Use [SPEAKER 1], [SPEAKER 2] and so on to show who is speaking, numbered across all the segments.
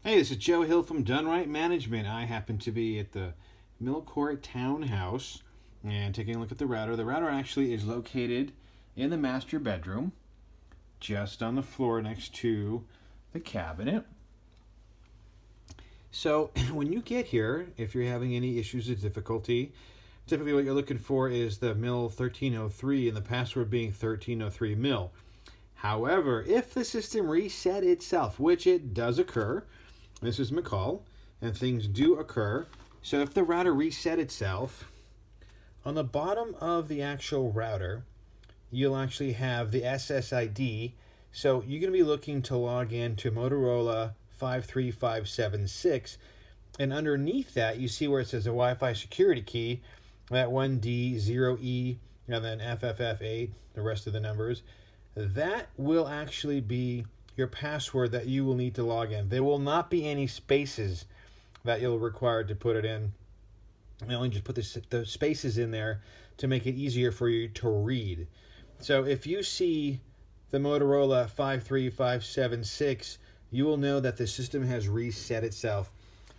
[SPEAKER 1] Hey, this is Joe Hill from DoneRight Management. I happen to be at the Millcourt Townhouse and taking a look at the router. The router actually is located in the master bedroom, just on the floor next to the cabinet. So when you get here, if you're having any issues or difficulty, typically what you're looking for is the MIL 1303 and the password being 1303 MIL. However, if the system reset itself, which it does occur, this is McCall, and things do occur. So if the router reset itself, on the bottom of the actual router, you'll actually have the SSID. So you're going to be looking to log in to Motorola 53576, and underneath that you see where it says a Wi-Fi security key, that 1D, 0E, and then FFF8, the rest of the numbers. That will actually be your password that you will need to log in. There will not be any spaces that you'll require to put it in. They only just put the spaces in there to make it easier for you to read. So if you see the Motorola 53576, you will know that the system has reset itself.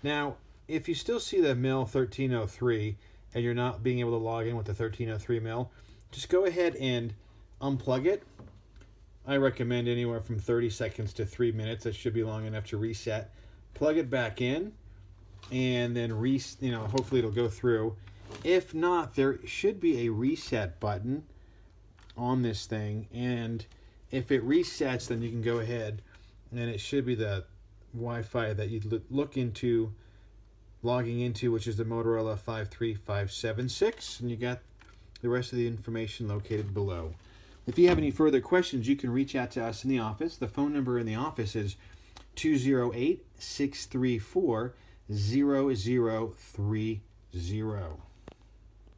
[SPEAKER 1] Now, if you still see the MIL 1303 and you're not being able to log in with the 1303 MIL, just go ahead and unplug it. I recommend anywhere from 30 seconds to 3 minutes. That should be long enough to reset. Plug it back in, and then hopefully it'll go through. If not, there should be a reset button on this thing, and if it resets, then you can go ahead, and it should be the Wi-Fi that you look into logging into, which is the Motorola 53576, and you got the rest of the information located below. If you have any further questions, you can reach out to us in the office. The phone number in the office is 208-634-0030.